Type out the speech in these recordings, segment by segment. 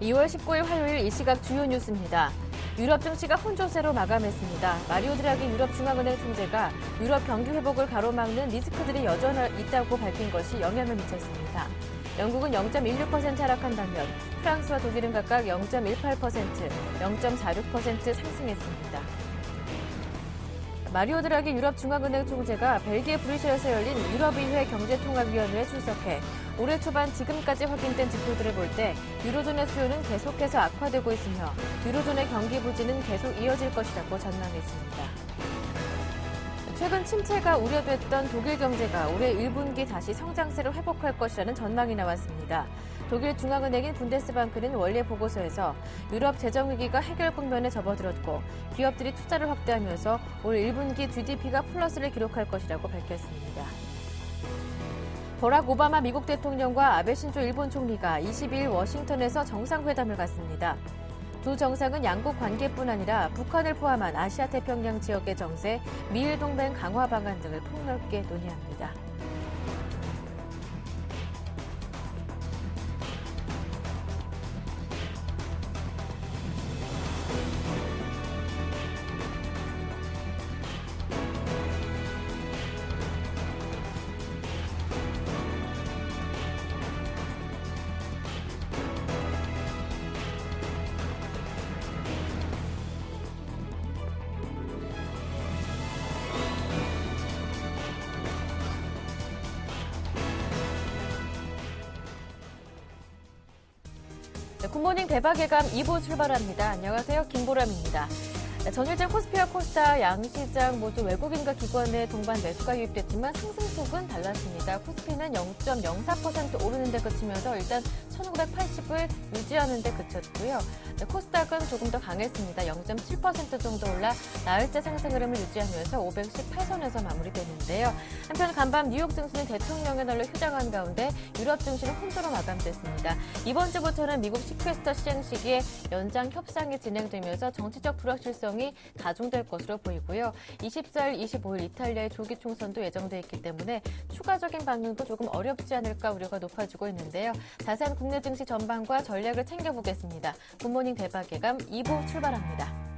2월 19일 화요일 이 시각 주요 뉴스입니다. 유럽 증시가 혼조세로 마감했습니다. 마리오 드라기 유럽중앙은행 총재가 유럽 경기 회복을 가로막는 리스크들이 여전히 있다고 밝힌 것이 영향을 미쳤습니다. 영국은 0.16% 하락한 반면 프랑스와 독일은 각각 0.18%, 0.46% 상승했습니다. 마리오 드라기 유럽중앙은행 총재가 벨기에 브뤼셀에서 열린 유럽의회 경제통합위원회에 출석해 올해 초반 지금까지 확인된 지표들을 볼 때 유로존의 수요는 계속해서 악화되고 있으며 유로존의 경기 부진은 계속 이어질 것이라고 전망했습니다. 최근 침체가 우려됐던 독일 경제가 올해 1분기 다시 성장세를 회복할 것이라는 전망이 나왔습니다. 독일 중앙은행인 분데스방크는 원래 보고서에서 유럽 재정위기가 해결 국면에 접어들었고 기업들이 투자를 확대하면서 올 1분기 GDP가 플러스를 기록할 것이라고 밝혔습니다. 버락 오바마 미국 대통령과 아베 신조 일본 총리가 22일 워싱턴에서 정상회담을 갖습니다. 두 정상은 양국 관계뿐 아니라 북한을 포함한 아시아 태평양 지역의 정세, 미일 동맹 강화 방안 등을 폭넓게 논의합니다. 굿모닝 대박 예감 2부 출발합니다. 안녕하세요. 김보람입니다. 전일장 코스피와 코스닥 양시장 모두 외국인과 기관의 동반 매수가 유입됐지만 상승폭은 달랐습니다. 코스피는 0.04% 오르는 데 그치면서 일단 1980을 유지하는 데 그쳤고요. 코스닥은 조금 더 강했습니다. 0.7% 정도 올라 나흘째 상승 흐름을 유지하면서 518선에서 마무리되는데요. 한편 간밤 뉴욕 증시는 대통령의 날로 휴장한 가운데 유럽 증시는 혼조로 마감됐습니다. 이번 주부터는 미국 시퀘스터 시행 시기에 연장 협상이 진행되면서 정치적 불확실성이 가중될 것으로 보이고요. 24일, 25일 이탈리아의 조기 총선도 예정돼 있기 때문에 추가적인 방향도 조금 어렵지 않을까 우려가 높아지고 있는데요. 자세한 국내 증시 전반과 전략을 챙겨보겠습니다. 굿모닝 대박 예감 2부 출발합니다.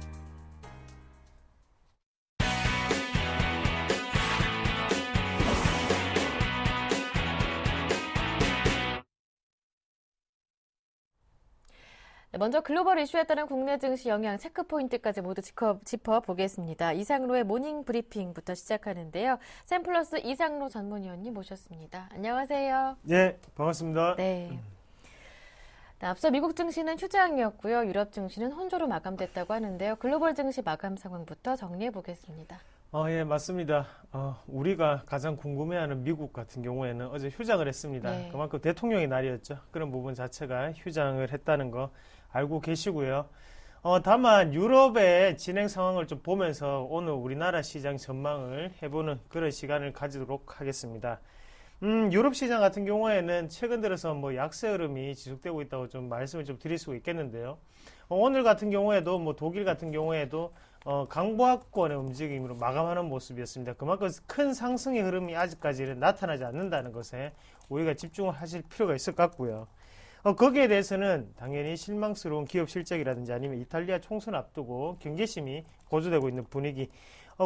먼저 글로벌 이슈에 따른 국내 증시 영향 체크포인트까지 모두 짚어보겠습니다. 이상로의 모닝 브리핑부터 시작하는데요. 샘플러스 이상로 전문위원님 모셨습니다. 안녕하세요. 네, 반갑습니다. 네. 앞서 미국 증시는 휴장이었고요. 유럽 증시는 혼조로 마감됐다고 하는데요. 글로벌 증시 마감 상황부터 정리해 보겠습니다. 예, 맞습니다. 우리가 가장 궁금해하는 미국 같은 경우에는 어제 휴장을 했습니다. 네. 그만큼 대통령의 날이었죠. 그런 부분 자체가 휴장을 했다는 거 알고 계시고요. 다만 유럽의 진행 상황을 좀 보면서 오늘 우리나라 시장 전망을 해보는 그런 시간을 가지도록 하겠습니다. 유럽 시장 같은 경우에는 최근 들어서 뭐 약세 흐름이 지속되고 있다고 좀 말씀을 좀 드릴 수 있겠는데요. 오늘 같은 경우에도 뭐 독일 같은 경우에도 강보합권의 움직임으로 마감하는 모습이었습니다. 그만큼 큰 상승의 흐름이 아직까지는 나타나지 않는다는 것에 우리가 집중을 하실 필요가 있을 것 같고요. 거기에 대해서는 당연히 실망스러운 기업 실적이라든지 아니면 이탈리아 총선 앞두고 경계심이 고조되고 있는 분위기.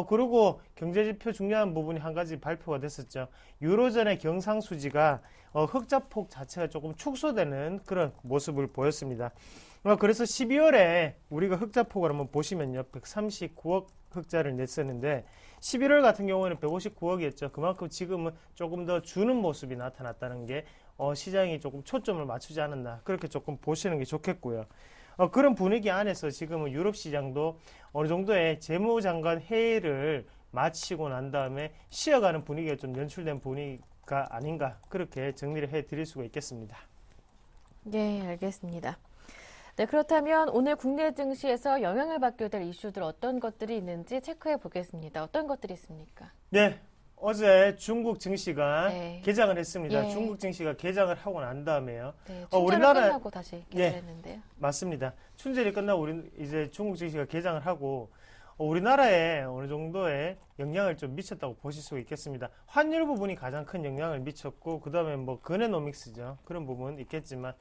그리고 경제지표 중요한 부분이 한 가지 발표가 됐었죠. 유로존의 경상수지가 흑자폭 자체가 조금 축소되는 그런 모습을 보였습니다. 그래서 12월에 우리가 흑자폭을 한번 보시면요. 139억 흑자를 냈었는데 11월 같은 경우에는 159억이었죠. 그만큼 지금은 조금 더 주는 모습이 나타났다는 게 시장이 조금 초점을 맞추지 않았나 그렇게 조금 보시는 게 좋겠고요. 그런 분위기 안에서 지금은 유럽 시장도 어느 정도의 재무장관 회의를 마치고 난 다음에 쉬어가는 분위기가 좀 연출된 분위기가 아닌가 그렇게 정리를 해드릴 수가 있겠습니다. 네, 알겠습니다. 네, 그렇다면 오늘 국내 증시에서 영향을 받게 될 이슈들 어떤 것들이 있는지 체크해 보겠습니다. 어떤 것들이 있습니까? 네, 어제 중국 증시가 네. 개장을 했습니다. 예. 중국 증시가 개장을 하고 난 다음에요. 네, 춘절을 끝나고 다시 개장했는데요. 맞습니다. 춘절이 끝나고 이제 중국 증시가 개장을 하고 우리나라에 어느 정도의 영향을 좀 미쳤다고 보실 수 있겠습니다. 환율 부분이 가장 큰 영향을 미쳤고 그 다음에 뭐 거래노믹스죠. 그런 부분 있겠지만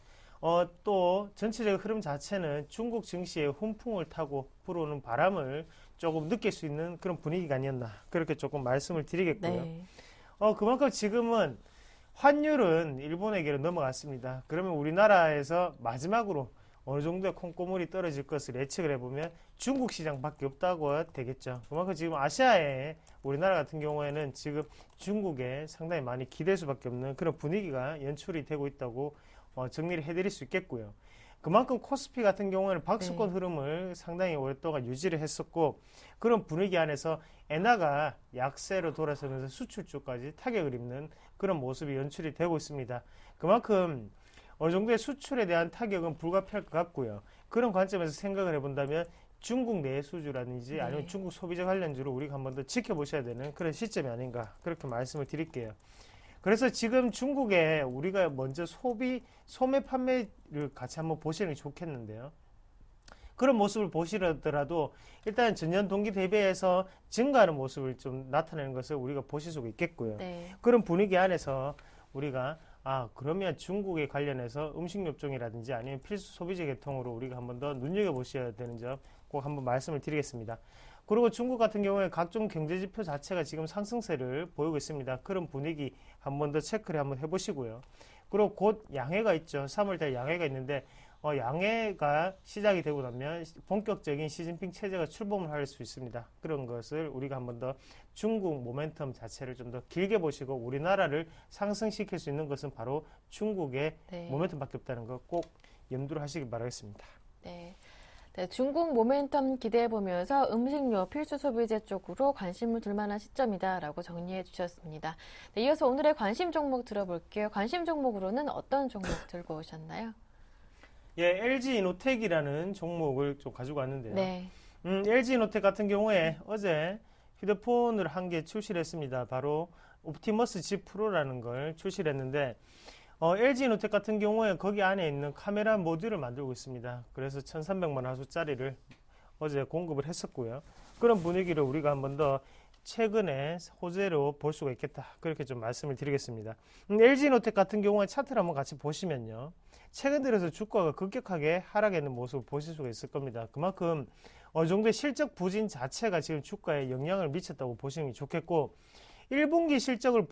또 전체적 흐름 자체는 중국 증시의 훈풍을 타고 불어오는 바람을 조금 느낄 수 있는 그런 분위기가 아니었나 그렇게 조금 말씀을 드리겠고요. 네. 그만큼 지금은 환율은 일본에게로 넘어갔습니다. 그러면 우리나라에서 마지막으로 어느 정도의 콩고물이 떨어질 것을 예측을 해보면 중국 시장밖에 없다고 되겠죠. 그만큼 지금 아시아에 우리나라 같은 경우에는 지금 중국에 상당히 많이 기댈 수밖에 없는 그런 분위기가 연출이 되고 있다고 정리를 해드릴 수 있겠고요. 그만큼 코스피 같은 경우에는 박스권 흐름을 상당히 오랫동안 유지를 했었고 그런 분위기 안에서 엔화가 약세로 돌아서면서 수출 쪽까지 타격을 입는 그런 모습이 연출이 되고 있습니다. 그만큼 어느 정도의 수출에 대한 타격은 불가피할 것 같고요. 그런 관점에서 생각을 해본다면 중국 내수주라든지 아니면 중국 소비자 관련주를 우리가 한 번 더 지켜보셔야 되는 그런 시점이 아닌가 그렇게 말씀을 드릴게요. 그래서 지금 중국에 우리가 먼저 소매 판매를 같이 한번 보시는 게 좋겠는데요. 그런 모습을 보시더라도 일단 전년 동기 대비해서 증가하는 모습을 좀 나타내는 것을 우리가 보실 수가 있겠고요. 네. 그런 분위기 안에서 우리가 그러면 중국에 관련해서 음식료종이라든지 아니면 필수 소비재 계통으로 우리가 한 번 더 눈여겨보셔야 되는 점 꼭 한번 말씀을 드리겠습니다. 그리고 중국 같은 경우에 각종 경제지표 자체가 지금 상승세를 보이고 있습니다. 그런 분위기 한 번 더 체크를 한번 해보시고요. 그리고 곧 양해가 있죠. 3월달 양해가 있는데 양해가 시작이 되고 나면 본격적인 시진핑 체제가 출범을 할 수 있습니다. 그런 것을 우리가 한 번 더 중국 모멘텀 자체를 좀 더 길게 보시고 우리나라를 상승시킬 수 있는 것은 바로 중국의 모멘텀밖에 없다는 거 꼭 염두를 하시기 바라겠습니다. 네. 네, 중국 모멘텀 기대해보면서 음식료, 필수 소비재 쪽으로 관심을 둘 만한 시점이다라고 정리해 주셨습니다. 네, 이어서 오늘의 관심 종목 들어볼게요. 관심 종목으로는 어떤 종목 들고 오셨나요? 예, LG이노텍이라는 종목을 좀 가지고 왔는데요. 네. LG이노텍 같은 경우에 어제 휴대폰을 한 개 출시를 했습니다. 바로 옵티머스 G 프로라는 걸 출시를 했는데 LG이노텍 같은 경우에 거기 안에 있는 카메라 모듈을 만들고 있습니다. 그래서 1300만 화소짜리를 어제 공급을 했었고요. 그런 분위기를 우리가 한 번 더 최근에 호재로 볼 수가 있겠다. 그렇게 좀 말씀을 드리겠습니다. LG이노텍 같은 경우에 차트를 한번 같이 보시면요. 최근 들어서 주가가 급격하게 하락하는 모습을 보실 수가 있을 겁니다. 그만큼 어느 정도의 실적 부진 자체가 지금 주가에 영향을 미쳤다고 보시는 게 좋겠고 1분기 실적을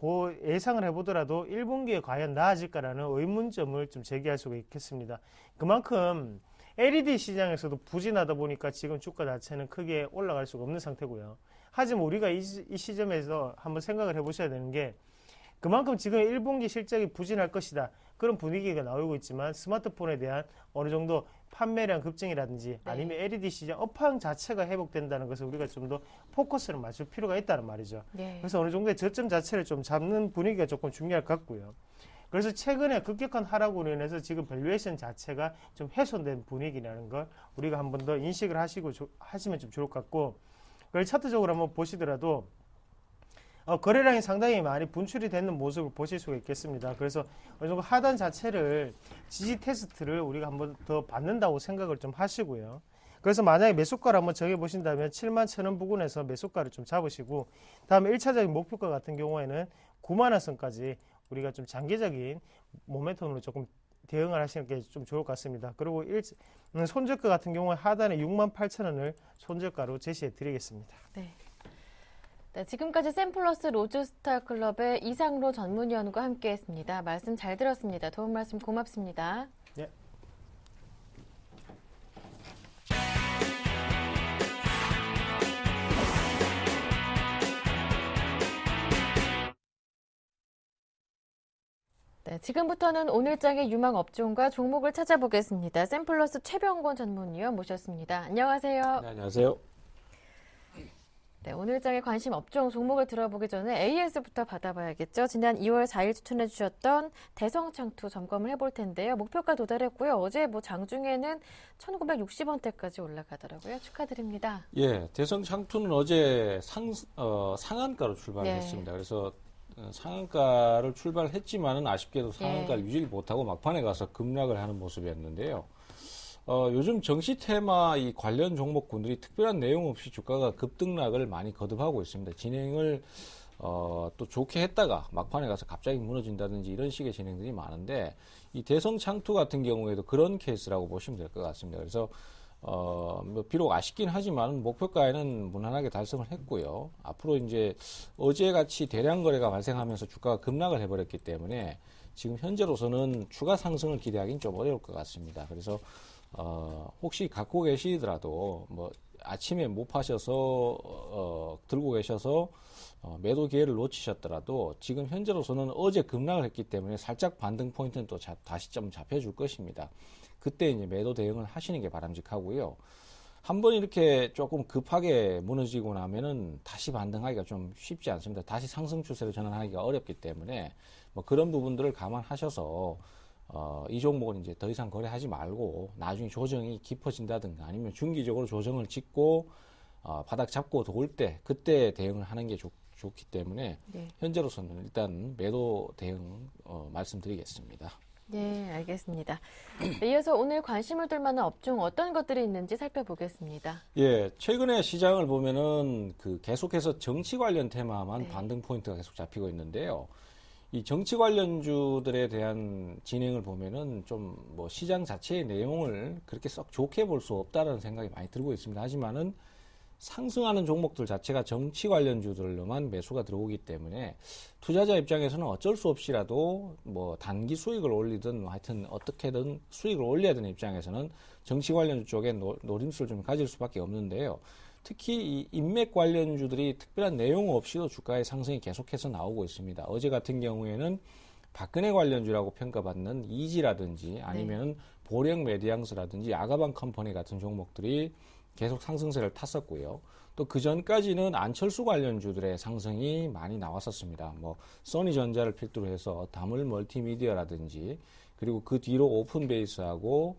예상을 해보더라도 1분기에 과연 나아질까라는 의문점을 좀 제기할 수가 있겠습니다. 그만큼 LED 시장에서도 부진하다 보니까 지금 주가 자체는 크게 올라갈 수가 없는 상태고요. 하지만 우리가 이 시점에서 한번 생각을 해보셔야 되는 게 그만큼 지금 1분기 실적이 부진할 것이다. 그런 분위기가 나오고 있지만 스마트폰에 대한 어느 정도 판매량 급증이라든지 아니면 LED 시장 업황 자체가 회복된다는 것을 우리가 좀 더 포커스를 맞출 필요가 있다는 말이죠. 그래서 어느 정도의 저점 자체를 좀 잡는 분위기가 조금 중요할 것 같고요. 그래서 최근에 급격한 하락으로 인해서 지금 밸류에이션 자체가 좀 훼손된 분위기라는 걸 우리가 한 번 더 인식을 하시면 좀 좋을 것 같고 그걸 차트적으로 한번 보시더라도 거래량이 상당히 많이 분출이 되는 모습을 보실 수가 있겠습니다. 그래서 어느 정도 하단 자체를 지지 테스트를 우리가 한번 더 받는다고 생각을 좀 하시고요. 그래서 만약에 매수가를 한번 정해보신다면 71,000원 부근에서 매수가를 좀 잡으시고 다음에 1차적인 목표가 같은 경우에는 9만원 선까지 우리가 좀 장기적인 모멘텀으로 조금 대응을 하시는 게 좀 좋을 것 같습니다. 그리고 손절가 같은 경우에 하단에 68,000원을 손절가로 제시해 드리겠습니다. 네. 네, 지금까지 샘플러스 로즈스타 클럽의 이상로 전문위원과 함께했습니다. 말씀 잘 들었습니다. 도움 말씀 고맙습니다. 네. 네, 지금부터는 오늘장의 유망 업종과 종목을 찾아보겠습니다. 샘플러스 최병권 전문위원 모셨습니다. 안녕하세요. 네, 안녕하세요. 네, 오늘장의 관심 업종 종목을 들어보기 전에 AS부터 받아봐야겠죠. 지난 2월 4일 추천해 주셨던 대성창투 점검을 해볼 텐데요. 목표가 도달했고요. 어제 장중에는 1960원대까지 올라가더라고요. 축하드립니다. 예, 대성창투는 어제 상한가로 출발했습니다. 그래서 상한가를 출발했지만은 아쉽게도 상한가를 유지를 못하고 막판에 가서 급락을 하는 모습이었는데요. 요즘 정시 테마 이 관련 종목군들이 특별한 내용 없이 주가가 급등락을 많이 거듭하고 있습니다. 진행을 또 좋게 했다가 막판에 가서 갑자기 무너진다든지 이런 식의 진행들이 많은데 이 대성 창투 같은 경우에도 그런 케이스라고 보시면 될 것 같습니다. 그래서 뭐 비록 아쉽긴 하지만 목표가에는 무난하게 달성을 했고요. 앞으로 이제 어제같이 대량 거래가 발생하면서 주가가 급락을 해버렸기 때문에 지금 현재로서는 추가 상승을 기대하기는 좀 어려울 것 같습니다. 그래서 혹시 갖고 계시더라도 뭐 아침에 못 파셔서 들고 계셔서 매도 기회를 놓치셨더라도 지금 현재로서는 어제 급락을 했기 때문에 살짝 반등 포인트는 또 다시 좀 잡혀줄 것입니다. 그때 이제 매도 대응을 하시는 게 바람직하고요. 한번 이렇게 조금 급하게 무너지고 나면은 다시 반등하기가 좀 쉽지 않습니다. 다시 상승 추세로 전환하기가 어렵기 때문에 뭐 그런 부분들을 감안하셔서 이 종목은 이제 더 이상 거래하지 말고 나중에 조정이 깊어진다든가 아니면 중기적으로 조정을 짓고 바닥 잡고 도울 때 그때 대응을 하는 게 좋기 때문에 네. 현재로서는 일단 매도 대응 말씀드리겠습니다. 네, 알겠습니다. 이어서 오늘 관심을 둘 만한 업종 어떤 것들이 있는지 살펴보겠습니다. 예, 최근에 시장을 보면은 계속해서 정치 관련 테마만 네. 반등 포인트가 계속 잡히고 있는데요. 이 정치 관련주들에 대한 진행을 보면은 좀 뭐 시장 자체의 내용을 그렇게 썩 좋게 볼 수 없다라는 생각이 많이 들고 있습니다. 하지만은 상승하는 종목들 자체가 정치 관련주들로만 매수가 들어오기 때문에 투자자 입장에서는 어쩔 수 없이라도 뭐 단기 수익을 올리든 하여튼 어떻게든 수익을 올려야 되는 입장에서는 정치 관련주 쪽에 노림수를 좀 가질 수밖에 없는데요. 특히 이 인맥 관련주들이 특별한 내용 없이도 주가의 상승이 계속해서 나오고 있습니다. 어제 같은 경우에는 박근혜 관련주라고 평가받는 이지라든지 아니면 보령 메디앙스라든지 아가방 컴퍼니 같은 종목들이 계속 상승세를 탔었고요. 또 그 전까지는 안철수 관련주들의 상승이 많이 나왔었습니다. 뭐 써니전자를 필두로 해서 다물 멀티미디어라든지 그리고 그 뒤로 오픈베이스하고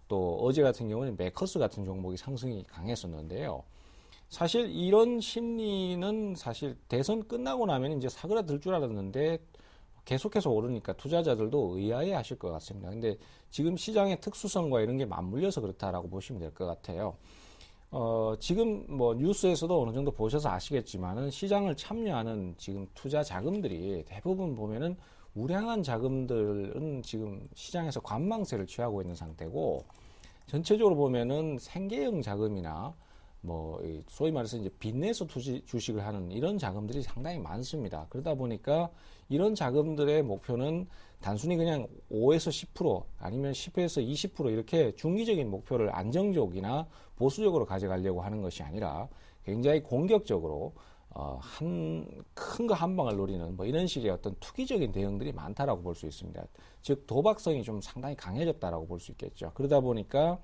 또 어제 같은 경우는 메커스 같은 종목이 상승이 강했었는데요. 사실 이런 심리는 사실 대선 끝나고 나면 이제 사그라들 줄 알았는데 계속해서 오르니까 투자자들도 의아해 하실 것 같습니다. 근데 지금 시장의 특수성과 이런 게 맞물려서 그렇다라고 보시면 될 것 같아요. 지금 뭐 뉴스에서도 어느 정도 보셔서 아시겠지만은 시장을 참여하는 지금 투자 자금들이 대부분 보면은 우량한 자금들은 지금 시장에서 관망세를 취하고 있는 상태고 전체적으로 보면은 생계형 자금이나 뭐 소위 말해서 이제 빚내서 주식을 하는 이런 자금들이 상당히 많습니다. 그러다 보니까 이런 자금들의 목표는 단순히 그냥 5에서 10% 아니면 10에서 20% 이렇게 중기적인 목표를 안정적이나 보수적으로 가져가려고 하는 것이 아니라 굉장히 공격적으로 큰 거 한 방을 노리는 뭐 이런 식의 어떤 투기적인 대응들이 많다라고 볼 수 있습니다. 즉 도박성이 좀 상당히 강해졌다라고 볼 수 있겠죠. 그러다 보니까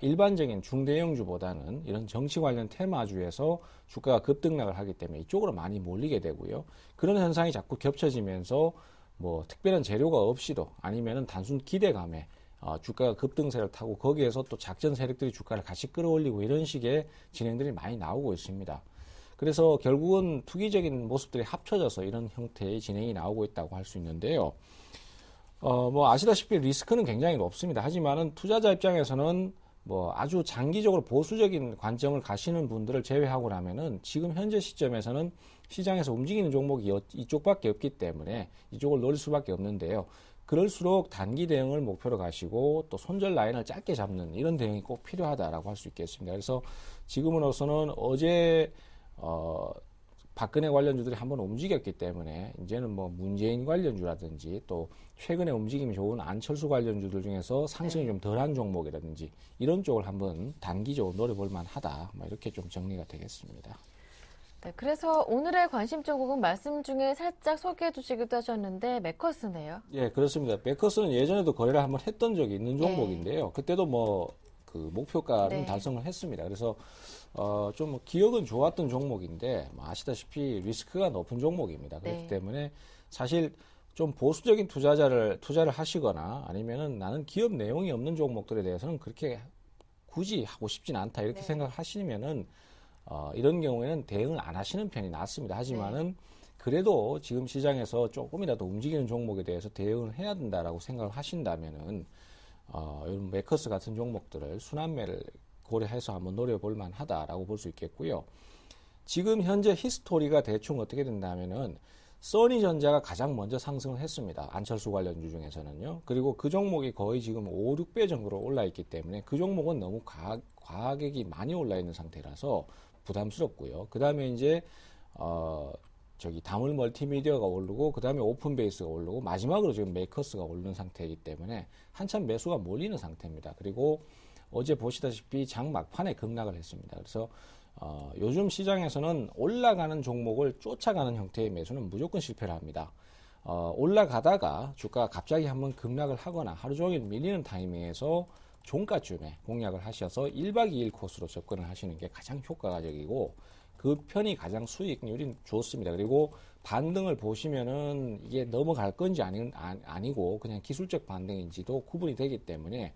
일반적인 중대형주보다는 이런 정치 관련 테마주에서 주가가 급등락을 하기 때문에 이쪽으로 많이 몰리게 되고요. 그런 현상이 자꾸 겹쳐지면서 뭐 특별한 재료가 없이도 아니면은 단순 기대감에 주가가 급등세를 타고 거기에서 또 작전 세력들이 주가를 같이 끌어올리고 이런 식의 진행들이 많이 나오고 있습니다. 그래서 결국은 투기적인 모습들이 합쳐져서 이런 형태의 진행이 나오고 있다고 할 수 있는데요. 뭐 아시다시피 리스크는 굉장히 높습니다. 하지만은 투자자 입장에서는 뭐 아주 장기적으로 보수적인 관점을 가시는 분들을 제외하고 나면은 지금 현재 시점에서는 시장에서 움직이는 종목이 이쪽밖에 없기 때문에 이쪽을 노릴 수밖에 없는데요. 그럴수록 단기 대응을 목표로 가시고 또 손절 라인을 짧게 잡는 이런 대응이 꼭 필요하다라고 할 수 있겠습니다. 그래서 지금으로서는 어제 박근혜 관련주들이 한번 움직였기 때문에 이제는 뭐 문재인 관련주라든지 또 최근에 움직임이 좋은 안철수 관련주들 중에서 상승이 좀 덜한 종목이라든지 이런 쪽을 한번 단기적으로 노려볼 만하다. 뭐 이렇게 좀 정리가 되겠습니다. 네, 그래서 오늘의 관심 종목은 말씀 중에 살짝 소개해 주시기도 하셨는데 메커스네요. 예, 그렇습니다. 메커스는 예전에도 거래를 한번 했던 적이 있는 종목인데요. 그때도 뭐 그 목표가는 달성을 했습니다. 그래서 좀 기억은 좋았던 종목인데 아시다시피 리스크가 높은 종목입니다. 그렇기 때문에 사실 좀 보수적인 투자를 하시거나 아니면은 나는 기업 내용이 없는 종목들에 대해서는 그렇게 굳이 하고 싶진 않다 이렇게 생각하시면은 이런 경우에는 대응을 안 하시는 편이 낫습니다. 하지만은 그래도 지금 시장에서 조금이라도 움직이는 종목에 대해서 대응을 해야 된다라고 생각을 하신다면은 이런 메커스 같은 종목들을 순환매를 고려해서 한번 노려볼 만하다라고 볼 수 있겠고요. 지금 현재 히스토리가 대충 어떻게 된다면은 써니전자가 가장 먼저 상승을 했습니다. 안철수 관련주 중에서는요. 그리고 그 종목이 거의 지금 5, 6배 정도로 올라 있기 때문에 그 종목은 너무 가격이 많이 올라 있는 상태라서 부담스럽고요. 그 다음에 이제 다물 멀티미디어가 오르고 그 다음에 오픈베이스가 오르고 마지막으로 지금 메이커스가 오르는 상태이기 때문에 한참 매수가 몰리는 상태입니다. 그리고 어제 보시다시피 장 막판에 급락을 했습니다. 그래서 요즘 시장에서는 올라가는 종목을 쫓아가는 형태의 매수는 무조건 실패를 합니다. 올라가다가 주가가 갑자기 한번 급락을 하거나 하루 종일 밀리는 타이밍에서 종가쯤에 공략을 하셔서 1박 2일 코스로 접근을 하시는 게 가장 효과적이고 그 편이 가장 수익률이 좋습니다. 그리고 반등을 보시면은 이게 넘어갈 건지 아니고 그냥 기술적 반등인지도 구분이 되기 때문에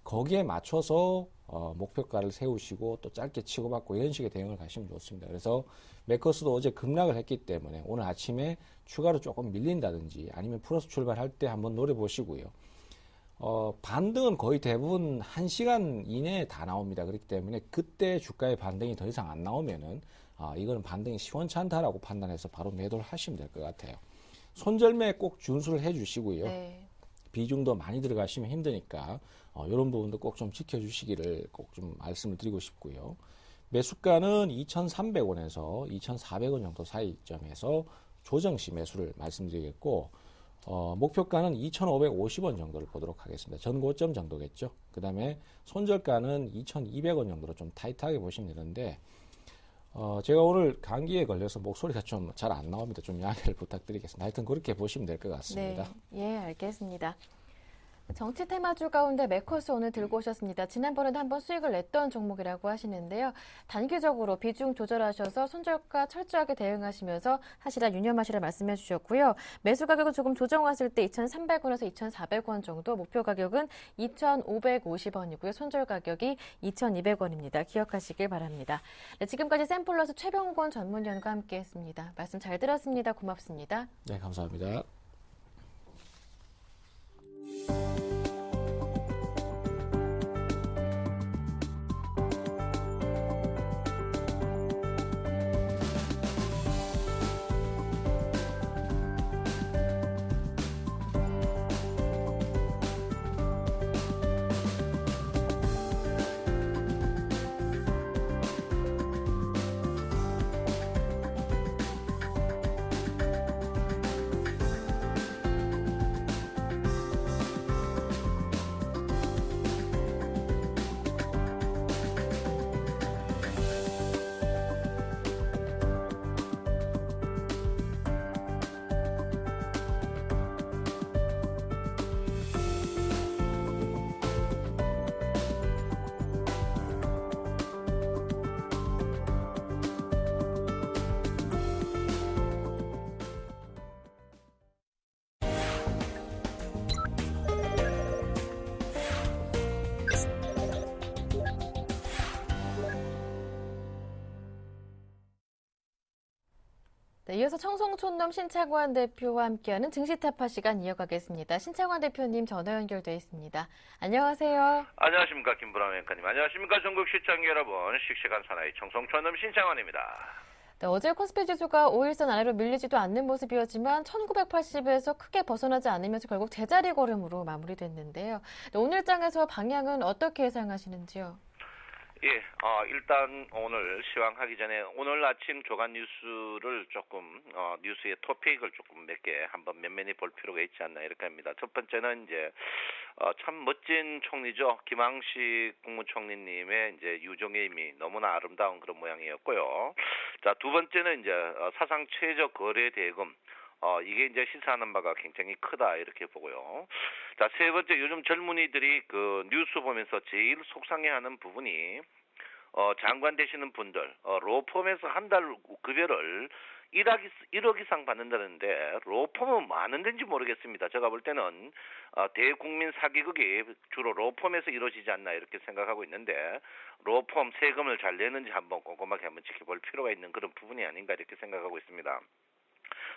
거기에 맞춰서 목표가를 세우시고 또 짧게 치고받고 이런 식의 대응을 가시면 좋습니다. 그래서 메커스도 어제 급락을 했기 때문에 오늘 아침에 추가로 조금 밀린다든지 아니면 플러스 출발할 때 한번 노려보시고요. 반등은 거의 대부분 1시간 이내에 다 나옵니다. 그렇기 때문에 그때 주가의 반등이 더 이상 안 나오면은 이거는 반등이 시원찮다라고 판단해서 바로 매도를 하시면 될 것 같아요. 손절매 꼭 준수를 해주시고요. 네. 비중도 많이 들어가시면 힘드니까 이런 부분도 꼭 좀 지켜주시기를 꼭 좀 말씀을 드리고 싶고요. 매수가는 2,300원에서 2,400원 정도 사이점에서 조정시 매수를 말씀드리겠고 목표가는 2,550원 정도를 보도록 하겠습니다. 전고점 정도겠죠. 그 다음에 손절가는 2,200원 정도로 좀 타이트하게 보시면 되는데 제가 오늘 감기에 걸려서 목소리가 좀 잘 안 나옵니다. 좀 양해를 부탁드리겠습니다. 하여튼 그렇게 보시면 될 것 같습니다. 네, 예, 알겠습니다. 정치 테마주 가운데 메커스 오늘 들고 오셨습니다. 지난번에도 한번 수익을 냈던 종목이라고 하시는데요. 단기적으로 비중 조절하셔서 손절가 철저하게 대응하시면서 하시라 유념하시라 말씀해 주셨고요. 매수 가격은 조금 조정 왔을 때 2,300원에서 2,400원 정도, 목표 가격은 2,550원이고요. 손절 가격이 2,200원입니다. 기억하시길 바랍니다. 네, 지금까지 샘플러스 최병권 전문위원과 함께했습니다. 말씀 잘 들었습니다. 고맙습니다. 네, 감사합니다. 네, 이어서 청송촌놈 신창관 대표와 함께하는 증시타파 시간 이어가겠습니다. 신창관 대표님 전화 연결돼 있습니다. 안녕하세요. 안녕하십니까, 김부람 앵커님. 안녕하십니까, 전국 시청자 여러분. 씩씩한 사나이 청송촌놈 신창관입니다. 네, 어제 코스피 지수가 5일선 아래로 밀리지도 않는 모습이었지만 1980에서 크게 벗어나지 않으면서 결국 제자리 걸음으로 마무리됐는데요. 네, 오늘 장에서 방향은 어떻게 예상하시는지요? 예, 일단 오늘 시황하기 전에 오늘 아침 조간 뉴스를 조금 뉴스의 토픽을 조금 몇 개 한번 면면히 볼 필요가 있지 않나 이렇게 합니다. 첫 번째는 이제 참 멋진 총리죠. 김황식 국무총리님의 이제 유종의미 너무나 아름다운 그런 모양이었고요. 자, 두 번째는 이제 사상 최저 거래 대금. 이게 이제 시사하는 바가 굉장히 크다 이렇게 보고요. 자, 세 번째, 요즘 젊은이들이 그 뉴스 보면서 제일 속상해하는 부분이 장관 되시는 분들 로펌에서 한 달 급여를 1억 이상 받는다는데 로펌은 뭐 하는 데인지 모르겠습니다. 제가 볼 때는 대국민 사기극이 주로 로펌에서 이루어지지 않나 이렇게 생각하고 있는데 로펌 세금을 잘 내는지 한번 꼼꼼하게 한번 지켜볼 필요가 있는 그런 부분이 아닌가 이렇게 생각하고 있습니다.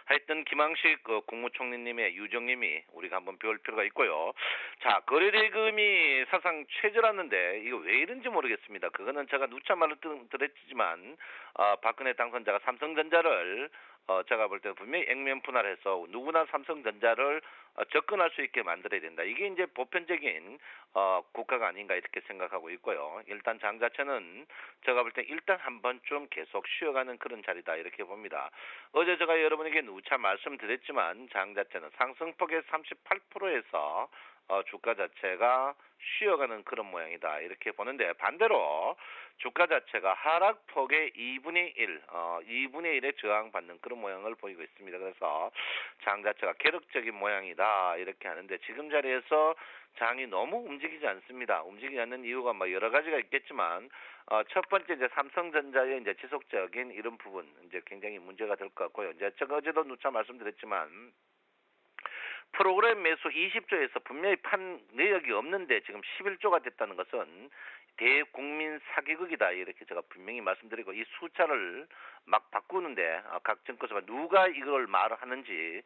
하여튼 김항식 국무총리님의 유정님이 우리가 한번 배울 필요가 있고요. 자, 거래대금이 사상 최저라는데 이거 왜 이런지 모르겠습니다. 그거는 제가 누차 말을 드렸지만 박근혜 당선자가 삼성전자를 제가 볼 때는 분명히 액면 분할해서 누구나 삼성전자를 접근할 수 있게 만들어야 된다. 이게 이제 보편적인 국가가 아닌가 이렇게 생각하고 있고요. 일단 장 자체는 제가 볼 때 일단 한 번쯤 계속 쉬어가는 그런 자리다 이렇게 봅니다. 어제 제가 여러분에게 누차 말씀드렸지만 장 자체는 상승폭의 38%에서 주가 자체가 쉬어가는 그런 모양이다 이렇게 보는데, 반대로 주가 자체가 하락폭의 2분의 1에 저항받는 그런 모양을 보이고 있습니다. 그래서 장 자체가 계력적인 모양이다 이렇게 하는데, 지금 자리에서 장이 너무 움직이지 않습니다. 움직이지 않는 이유가 뭐 여러 가지가 있겠지만 첫 번째 이제 삼성전자의 이제 지속적인 이런 부분 이제 굉장히 문제가 될 것 같고요. 이제 제가 어제도 누차 말씀드렸지만 프로그램 매수 20조에서 분명히 판 내역이 없는데 지금 11조가 됐다는 것은 대국민 사기극이다 이렇게 제가 분명히 말씀드리고, 이 숫자를 막 바꾸는데 각 정권에서 누가 이걸 말하는지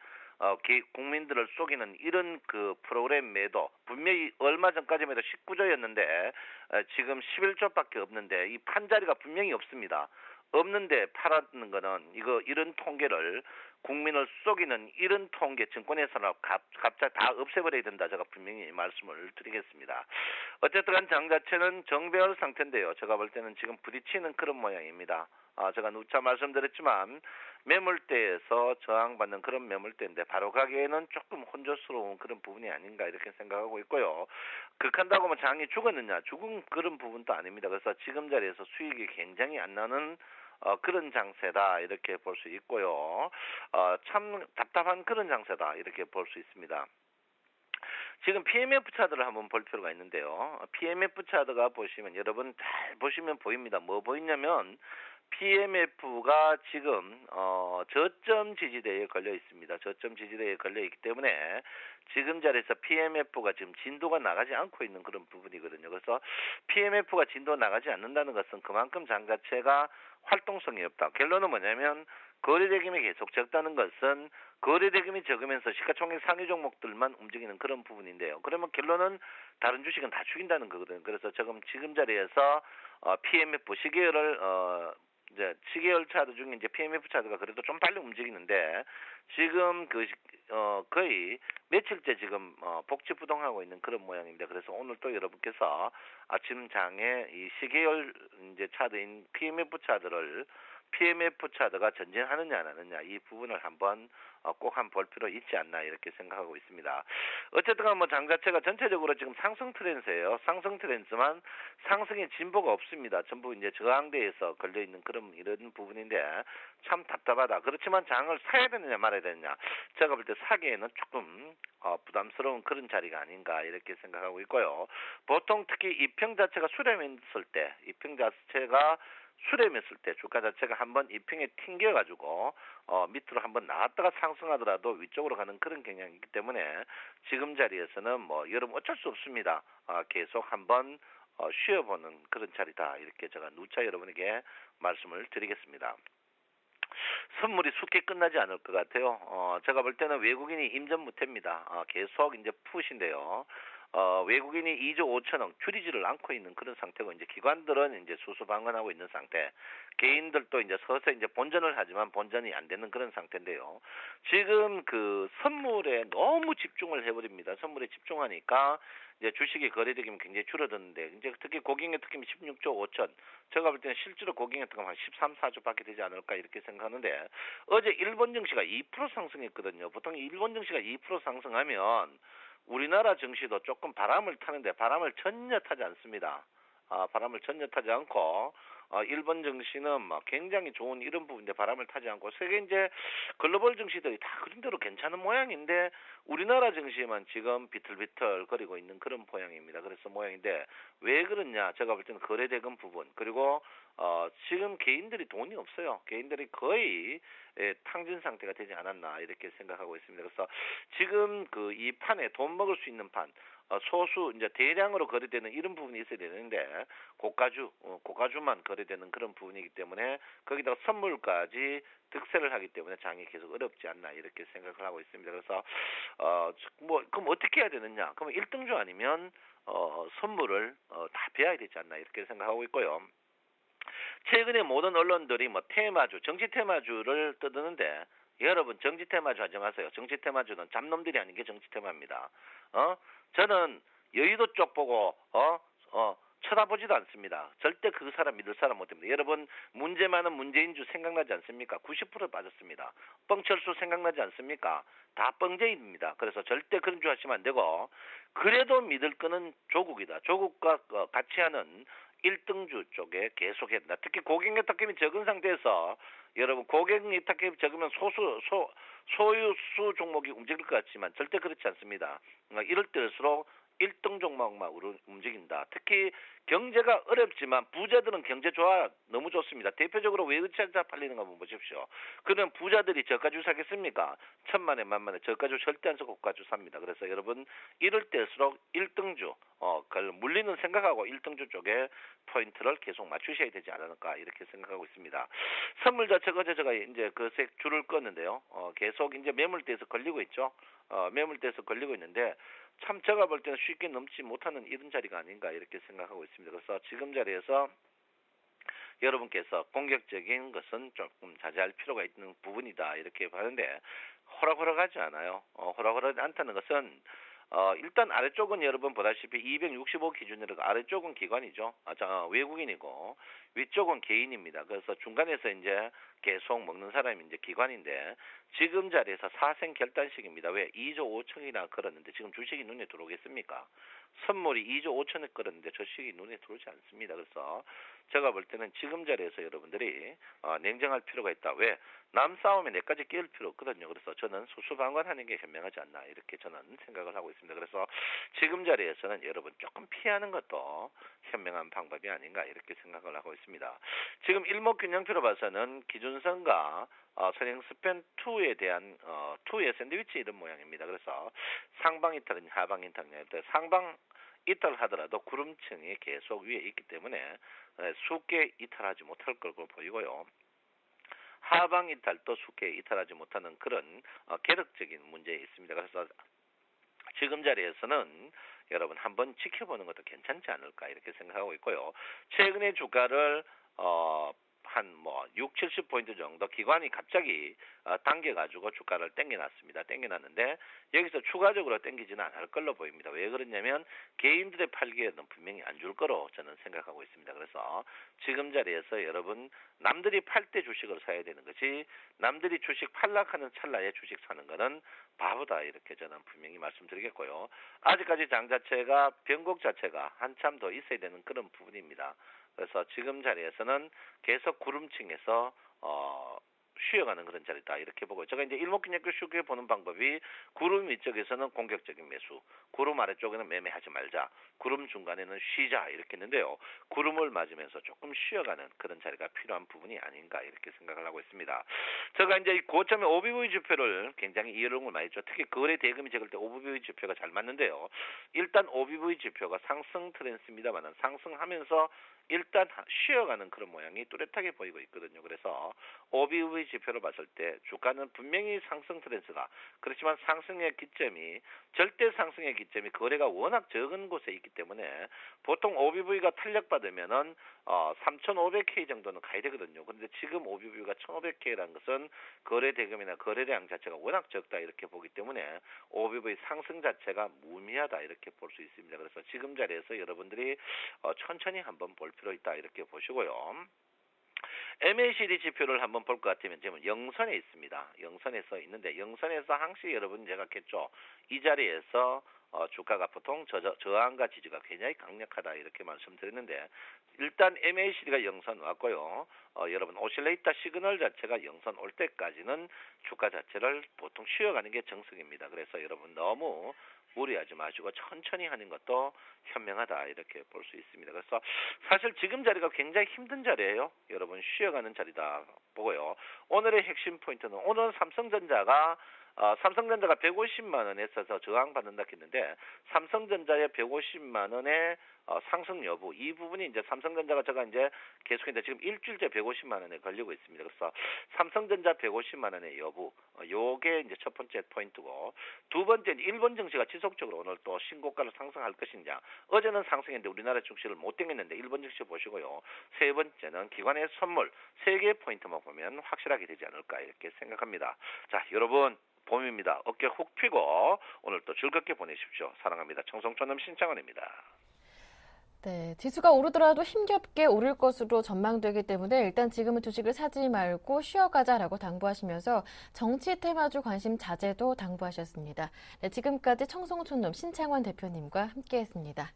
국민들을 속이는 이런 그 프로그램 매도, 분명히 얼마 전까지만 해도 19조였는데 지금 11조밖에 없는데 이 판자리가 분명히 없습니다. 없는데 팔았는 거는 이런 통계를 국민을 속이는 이런 통계 증권회사나 갑자기 다 없애버려야 된다. 제가 분명히 말씀을 드리겠습니다. 어쨌든 간 장 자체는 정배열 상태인데요. 제가 볼 때는 지금 부딪히는 그런 모양입니다. 제가 누차 말씀드렸지만 매물대에서 저항받는 그런 매물대인데 바로 가기에는 조금 혼조스러운 그런 부분이 아닌가 이렇게 생각하고 있고요. 극한다고 하면 장이 죽었느냐? 죽은 그런 부분도 아닙니다. 그래서 지금 자리에서 수익이 굉장히 안 나는 그런 장세다 이렇게 볼 수 있고요. 참 답답한 그런 장세다 이렇게 볼 수 있습니다. 지금 PMF 차트를 한번 볼 필요가 있는데요. PMF 차트가 보시면 여러분 잘 보시면 보입니다. 뭐 보이냐면 PMF가 지금 저점 지지대에 걸려 있습니다. 저점 지지대에 걸려 있기 때문에 지금 자리에서 PMF가 지금 진도가 나가지 않고 있는 그런 부분이거든요. 그래서 PMF가 진도 나가지 않는다는 것은 그만큼 장 자체가 활동성이 없다. 결론은 뭐냐면 거래대금이 계속 적다는 것은 거래대금이 적으면서 시가총액 상위 종목들만 움직이는 그런 부분인데요. 그러면 결론은 다른 주식은 다 죽인다는 거거든요. 그래서 지금 자리에서 PMF 시계열을 이제 시계열 차트 중에 이제 PMF 차트가 그래도 좀 빨리 움직이는데 지금 거의 며칠째 지금 복지부동하고 있는 그런 모양입니다. 그래서 오늘 또 여러분께서 아침 장에 이 시계열 이제 차트인 PMF 차트가 전진하느냐 안 하느냐 이 부분을 한번 꼭 한번 볼 필요 있지 않나 이렇게 생각하고 있습니다. 어쨌든 뭐 장 자체가 전체적으로 지금 상승 트렌드예요. 상승 트렌드만 상승의 진보가 없습니다. 전부 이제 저항대에서 걸려 있는 그런 이런 부분인데 참 답답하다. 그렇지만 장을 사야 되느냐 말아야 되느냐, 제가 볼 때 사기에는 조금 부담스러운 그런 자리가 아닌가 이렇게 생각하고 있고요. 보통 특히 이평 자체가 수렴했을 때, 수렴했을 때 주가 자체가 한번 이평에 튕겨가지고 밑으로 한번 나왔다가 상승하더라도 위쪽으로 가는 그런 경향이기 때문에 지금 자리에서는 뭐 여러분 어쩔 수 없습니다. 계속 한번 쉬어보는 그런 자리다 이렇게 제가 누차 여러분에게 말씀을 드리겠습니다. 선물이 쉽게 끝나지 않을 것 같아요. 제가 볼 때는 외국인이 임전무태입니다. 계속 이제 푸시인데요. 외국인이 2조 5천억 줄이지를 않고 있는 그런 상태고, 이제 기관들은 이제 수수방관하고 있는 상태, 개인들도 이제 서서히 이제 본전을 하지만 본전이 안 되는 그런 상태인데요. 지금 그 선물에 너무 집중을 해버립니다. 선물에 집중하니까 이제 주식이 거래되기면 굉장히 줄어드는데, 이제 특히 고객의 특히 16조 5천, 제가 볼 때는 실제로 고객의 특히 한 13, 14조밖에 되지 않을까 이렇게 생각하는데, 어제 일본 증시가 2% 상승했거든요. 보통 일본 증시가 2% 상승하면 우리나라 증시도 조금 바람을 타는데 바람을 전혀 타지 않습니다. 바람을 전혀 타지 않고 일본 증시는 막 굉장히 좋은 이런 부분인데 바람을 타지 않고 세계 이제 글로벌 증시들이 다 그런 대로 괜찮은 모양인데 우리나라 증시만 지금 비틀비틀 거리고 있는 그런 모양입니다. 그래서 모양인데 왜 그러냐? 제가 볼 때는 거래대금 부분, 그리고 지금 개인들이 돈이 없어요. 개인들이 거의 탕진 상태가 되지 않았나 이렇게 생각하고 있습니다. 그래서 지금 이 판에 돈 먹을 수 있는 판, 소수 이제 대량으로 거래되는 이런 부분이 있어야 되는데 고가주만 거래되는 그런 부분이기 때문에 거기다가 선물까지 득세를 하기 때문에 장이 계속 어렵지 않나 이렇게 생각을 하고 있습니다. 그래서 그럼 어떻게 해야 되느냐? 그러면 1등주 아니면 선물을 다 배워야 되지 않나 이렇게 생각하고 있고요. 최근에 모든 언론들이 뭐 테마주, 정치 테마주를 떠드는데 여러분 정치 테마주 하지 마세요. 정치 테마주는 잡놈들이 아닌 게 정치 테마입니다. 저는 여의도 쪽 보고 쳐다보지도 않습니다. 절대 그 사람 믿을 사람 못합니다. 여러분 문제 많은 문재인주 생각나지 않습니까? 90% 빠졌습니다. 뻥철수 생각나지 않습니까? 다 뻥제입니다. 그래서 절대 그런 줄 하시면 안 되고 그래도 믿을 거는 조국이다. 조국과 같이 하는 1등주 쪽에 계속해야 된다. 특히 고객 예탁금이 적은 상태에서 여러분 고객 예탁금이 적으면 소유수 종목이 움직일 것 같지만 절대 그렇지 않습니다. 이럴 때일수록 1등 종목만 움직인다. 특히 경제가 어렵지만 부자들은 경제 좋아 너무 좋습니다. 대표적으로 외제차 팔리는 거 한번 보십시오. 그러면 부자들이 저가주 사겠습니까? 천만에 만만에 저가주 절대 안 사고 고가주 삽니다. 그래서 여러분 이럴 때일수록 1등주 그걸 물리는 생각하고 1등주 쪽에 포인트를 계속 맞추셔야 되지 않을까 이렇게 생각하고 있습니다. 선물 자체가 어제 제가 이제 그색 줄을 껐는데요. 계속 이제 매물대에서 걸리고 있죠. 매물대에서 걸리고 있는데 참 제가 볼 때는 쉽게 넘지 못하는 이런 자리가 아닌가 이렇게 생각하고 있습니다. 그래서 지금 자리에서 여러분께서 공격적인 것은 조금 자제할 필요가 있는 부분이다 이렇게 봐는데 호락호락하지 않아요. 호락호락하지 않다는 것은 일단 아래쪽은 여러분 보다시피 265 기준으로 아래쪽은 기관이죠. 외국인이고 위쪽은 개인입니다. 그래서 중간에서 이제 계속 먹는 사람이 이제 기관인데 지금 자리에서 사생 결단식입니다. 왜 2조 5천이나 걸었는데 지금 주식이 눈에 들어오겠습니까? 선물이 2조 5천에 걸었는데 주식이 눈에 들어오지 않습니다. 그래서 제가 볼 때는 지금 자리에서 여러분들이 냉정할 필요가 있다. 왜? 남 싸움에 내까지 끼울 필요 없거든요. 그래서 저는 수수방관하는 게 현명하지 않나 이렇게 저는 생각을 하고 있습니다. 그래서 지금 자리에서는 여러분 조금 피하는 것도 현명한 방법이 아닌가 이렇게 생각을 하고 있습니다. 지금 일목균형표로 봐서는 기준선과 선행 스팬 2에 대한 2의 샌드위치 이런 모양입니다. 그래서 상방 이탈은 하방 이탈이냐 상방 이탈하더라도 구름층이 계속 위에 있기 때문에 쉽게 이탈하지 못할 걸로 보이고요. 하방 이탈도 쉽게 이탈하지 못하는 그런 계력적인 문제에 있습니다. 그래서 지금 자리에서는 여러분 한번 지켜보는 것도 괜찮지 않을까 이렇게 생각하고 있고요. 최근에 주가를 한 6, 70포인트 정도 기관이 갑자기 당겨가지고 주가를 땡겨놨습니다. 땡겨놨는데 여기서 추가적으로 땡기지는 않을 걸로 보입니다. 왜 그러냐면 개인들의 팔기에는 분명히 안 줄 거로 저는 생각하고 있습니다. 그래서 지금 자리에서 여러분 남들이 팔 때 주식을 사야 되는 것이 남들이 주식 팔락하는 찰나에 주식 사는 거는 바보다 이렇게 저는 분명히 말씀드리겠고요. 아직까지 장 자체가 변곡 자체가 한참 더 있어야 되는 그런 부분입니다. 그래서 지금 자리에서는 계속 구름층에서 쉬어가는 그런 자리다 이렇게 보고 제가 이제 일목균형표 쉽게 보는 방법이 구름 위쪽에서는 공격적인 매수, 구름 아래쪽에는 매매하지 말자, 구름 중간에는 쉬자 이렇게 했는데요. 구름을 맞으면서 조금 쉬어가는 그런 자리가 필요한 부분이 아닌가 이렇게 생각을 하고 있습니다. 제가 이제 고점의 OBV 지표를 굉장히 이해를 많이 했죠. 특히 거래 대금이 적을 때 OBV 지표가 잘 맞는데요. 일단 OBV 지표가 상승 트렌드입니다만 상승하면서 일단 쉬어가는 그런 모양이 뚜렷하게 보이고 있거든요. 그래서 OBV 지표로 봤을 때 주가는 분명히 상승 트렌드가 그렇지만 상승의 기점이 절대 상승의 기점이 거래가 워낙 적은 곳에 있기 때문에 보통 OBV가 탄력받으면은 3,500K 정도는 가야 되거든요. 그런데 지금 OBV가 1,500K라는 것은 거래 대금이나 거래량 자체가 워낙 적다 이렇게 보기 때문에 OBV 상승 자체가 무의미하다 이렇게 볼 수 있습니다. 그래서 지금 자리에서 여러분들이 천천히 한번 볼 필요 있다 이렇게 보시고요. MACD 지표를 한번 볼 것 같으면 지금 영선에 있습니다. 영선에서 있는데 영선에서 항시 여러분 제가 했죠. 이 자리에서 주가가 보통 저항과 지지가 굉장히 강력하다 이렇게 말씀드렸는데 일단 MACD가 영선 왔고요. 여러분 오실레이터 시그널 자체가 영선 올 때까지는 주가 자체를 보통 쉬어가는 게 정석입니다. 그래서 여러분 너무 무리하지 마시고 천천히 하는 것도 현명하다 이렇게 볼 수 있습니다. 그래서 사실 지금 자리가 굉장히 힘든 자리예요. 여러분 쉬어가는 자리다 보고요. 오늘의 핵심 포인트는 오늘 삼성전자가 삼성전자가 150만 원에 있어서 저항받는다 했는데 삼성전자의 150만 원의 상승 여부 이 부분이 이제 삼성전자가 제가 이제 계속해서 지금 일주일째 150만 원에 걸리고 있습니다. 그래서 삼성전자 150만 원의 여부 요게 이제 첫 번째 포인트고 두 번째 일본 증시가 지속적으로 오늘 또 신고가를 상승할 것이냐 어제는 상승했는데 우리나라 증시를 못 땡겼는데 일본 증시 보시고요. 세 번째는 기관의 선물 세 개 포인트만 보면 확실하게 되지 않을까 이렇게 생각합니다. 자 여러분 봄입니다. 어깨 훅 펴고 오늘 또 즐겁게 보내십시오. 사랑합니다. 청송촌놈 신창원입니다. 네, 지수가 오르더라도 힘겹게 오를 것으로 전망되기 때문에 일단 지금은 주식을 사지 말고 쉬어가자라고 당부하시면서 정치 테마주 관심 자제도 당부하셨습니다. 네, 지금까지 청송촌놈 신창원 대표님과 함께했습니다.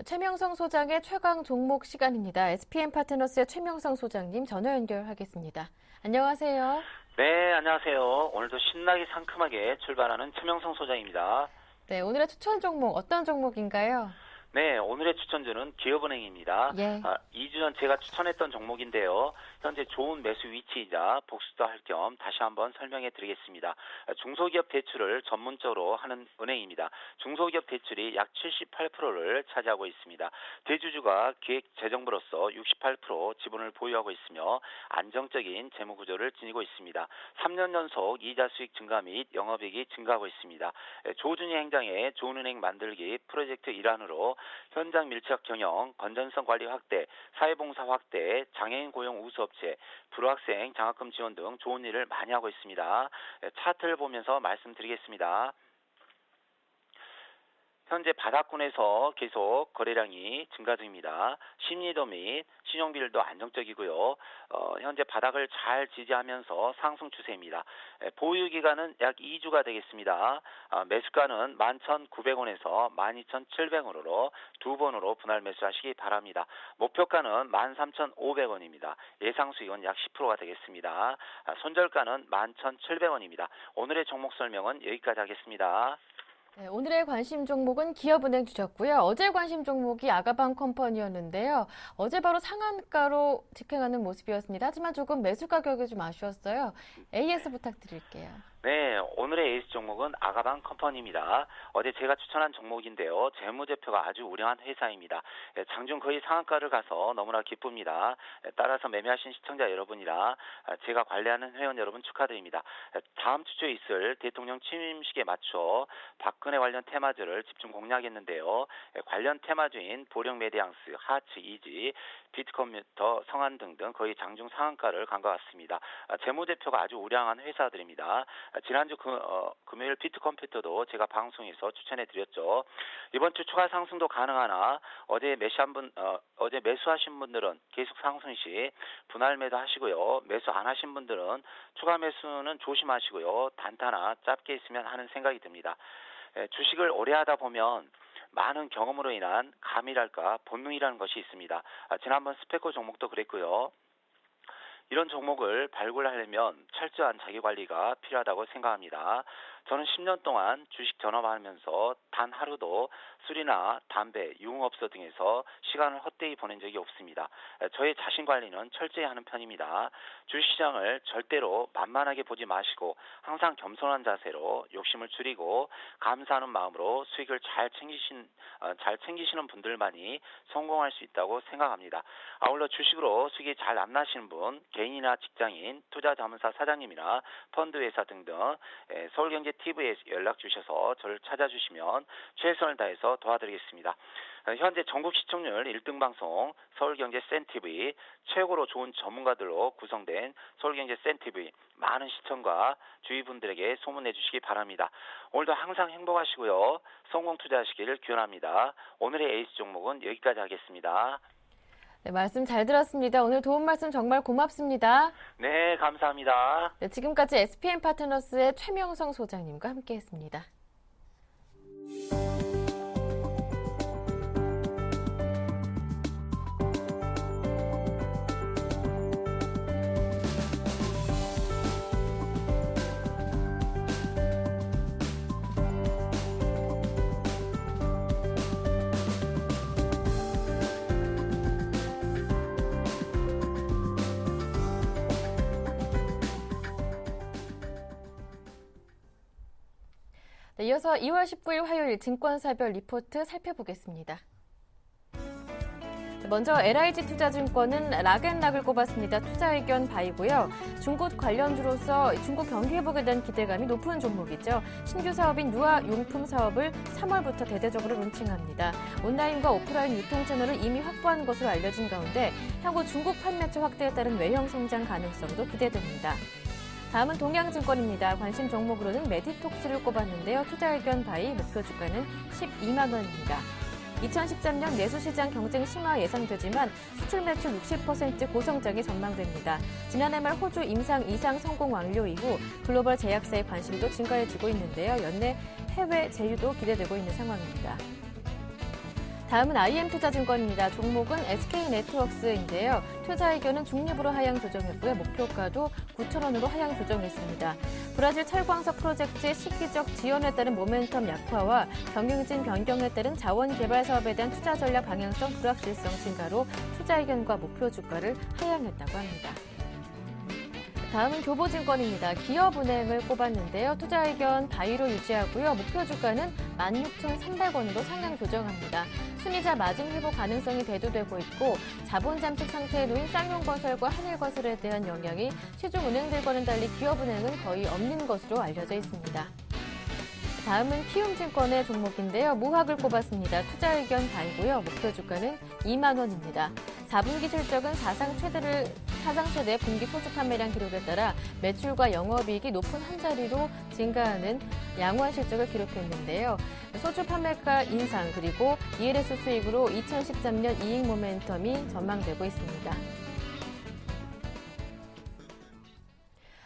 최명성 소장의 최강 종목 시간입니다. SPM 파트너스의 최명성 소장님 전화 연결하겠습니다. 안녕하세요. 네, 안녕하세요. 오늘도 신나게 상큼하게 출발하는 최명성 소장입니다. 네, 오늘의 추천 종목 어떤 종목인가요? 네, 오늘의 추천주는 기업은행입니다. 예. 2주 전 제가 추천했던 종목인데요. 현재 좋은 매수 위치이자 복수도 할 겸 다시 한번 설명해 드리겠습니다. 중소기업 대출을 전문적으로 하는 은행입니다. 중소기업 대출이 약 78%를 차지하고 있습니다. 대주주가 기획재정부로서 68% 지분을 보유하고 있으며 안정적인 재무구조를 지니고 있습니다. 3년 연속 이자 수익 증가 및 영업이익이 증가하고 있습니다. 조준희 행장의 좋은 은행 만들기 프로젝트 일환으로 현장 밀착 경영, 건전성 관리 확대, 사회봉사 확대, 장애인 고용 우수업체, 불학생 장학금 지원 등 좋은 일을 많이 하고 있습니다. 차트를 보면서 말씀드리겠습니다. 현재 바닥권에서 계속 거래량이 증가 중입니다. 심리도 및 신용비율도 안정적이고요. 현재 바닥을 잘 지지하면서 상승 추세입니다. 보유 기간은 약 2주가 되겠습니다. 매수가는 11,900원에서 12,700원으로 두 번으로 분할 매수하시기 바랍니다. 목표가는 13,500원입니다. 예상 수익은 약 10%가 되겠습니다. 손절가는 11,700원입니다. 오늘의 종목 설명은 여기까지 하겠습니다. 네, 오늘의 관심 종목은 기업은행 주셨고요. 어제 관심 종목이 아가방 컴퍼니였는데요. 어제 바로 상한가로 직행하는 모습이었습니다. 하지만 조금 매수 가격이 좀 아쉬웠어요. AS 부탁드릴게요. 네, 오늘의 에이스 종목은 아가방 컴퍼니입니다. 어제 제가 추천한 종목인데요. 재무제표가 아주 우량한 회사입니다. 장중 거의 상한가를 가서 너무나 기쁩니다. 따라서 매매하신 시청자 여러분이나 제가 관리하는 회원 여러분 축하드립니다. 다음 주 초에 있을 대통령 취임식에 맞춰 박근혜 관련 테마주를 집중 공략했는데요. 관련 테마주인 보령메디앙스, 하츠, 이지, 비트컴퓨터, 성한 등등 거의 장중 상한가를 간 것 같습니다. 재무제표가 아주 우량한 회사들입니다. 지난주 금요일 비트컴퓨터도 제가 방송에서 추천해드렸죠. 이번 주 추가 상승도 가능하나 어제 매수하신 분들은 계속 상승 시 분할 매도 하시고요. 매수 안 하신 분들은 추가 매수는 조심하시고요. 단타나 짧게 있으면 하는 생각이 듭니다. 주식을 오래 하다 보면 많은 경험으로 인한 감이랄까 본능이라는 것이 있습니다. 지난번 스페코 종목도 그랬고요. 이런 종목을 발굴하려면 철저한 자기관리가 필요하다고 생각합니다. 저는 10년 동안 주식 전업하면서 단 하루도 술이나 담배, 유흥업소 등에서 시간을 헛되이 보낸 적이 없습니다. 저의 자신관리는 철저히 하는 편입니다. 주식시장을 절대로 만만하게 보지 마시고 항상 겸손한 자세로 욕심을 줄이고 감사하는 마음으로 수익을 잘 챙기시는 분들만이 성공할 수 있다고 생각합니다. 아울러 주식으로 수익이 잘 안 나시는 분, 개인이나 직장인, 투자자문사 사장님이나 펀드회사 등등 서울경제TV에 연락 주셔서 저를 찾아주시면 최선을 다해서 도와드리겠습니다. 현재 전국 시청률 1등 방송 서울경제센TV 최고로 좋은 전문가들로 구성된 서울경제센TV 많은 시청과 주위 분들에게 소문내 주시기 바랍니다. 오늘도 항상 행복하시고요. 성공 투자하시기를 기원합니다. 오늘의 에이스 종목은 여기까지 하겠습니다. 네, 말씀 잘 들었습니다. 오늘 도움 말씀 정말 고맙습니다. 네, 감사합니다. 네, 지금까지 SPM 파트너스의 최명성 소장님과 함께했습니다. 네, 이어서 2월 19일 화요일 증권사별 리포트 살펴보겠습니다. 먼저 LIG투자증권은 락앤락을 꼽았습니다. 투자 의견 바이고요. 중국 관련주로서 중국 경기 회복에 대한 기대감이 높은 종목이죠. 신규 사업인 유아 용품 사업을 3월부터 대대적으로 론칭합니다. 온라인과 오프라인 유통 채널을 이미 확보한 것으로 알려진 가운데 향후 중국 판매처 확대에 따른 외형 성장 가능성도 기대됩니다. 다음은 동양증권입니다. 관심 종목으로는 메디톡스를 꼽았는데요. 투자 의견 바이, 목표 주가는 12만 원입니다. 2013년 내수시장 경쟁 심화 예상되지만 수출 매출 60% 고성장이 전망됩니다. 지난해 말 호주 임상 2상 성공 완료 이후 글로벌 제약사의 관심도 증가해지고 있는데요. 연내 해외 제휴도 기대되고 있는 상황입니다. 다음은 IM투자증권입니다. 종목은 SK네트워크스인데요. 투자 의견은 중립으로 하향 조정했고요. 목표가도 9,000원으로 하향 조정했습니다. 브라질 철광석 프로젝트의 시기적 지연에 따른 모멘텀 약화와 경영진 변경에 따른 자원 개발 사업에 대한 투자 전략 방향성 불확실성 증가로 투자 의견과 목표 주가를 하향했다고 합니다. 다음은 교보증권입니다. 기업은행을 꼽았는데요. 투자 의견 바이로 유지하고요. 목표 주가는 16,300원으로 상향 조정합니다. 순이자 마진 회복 가능성이 대두되고 있고 자본 잠식 상태에 놓인 쌍용건설과 한일건설에 대한 영향이 시중은행들과는 달리 기업은행은 거의 없는 것으로 알려져 있습니다. 다음은 키움증권의 종목인데요. 무학을 꼽았습니다. 투자 의견 바이고요. 목표 주가는 2만 원입니다. 4분기 실적은 사상 최대 분기 소주 판매량 기록에 따라 매출과 영업이익이 높은 한 자리로 증가하는 양호한 실적을 기록했는데요. 소주 판매가 인상 그리고 ELS 수익으로 2013년 이익 모멘텀이 전망되고 있습니다.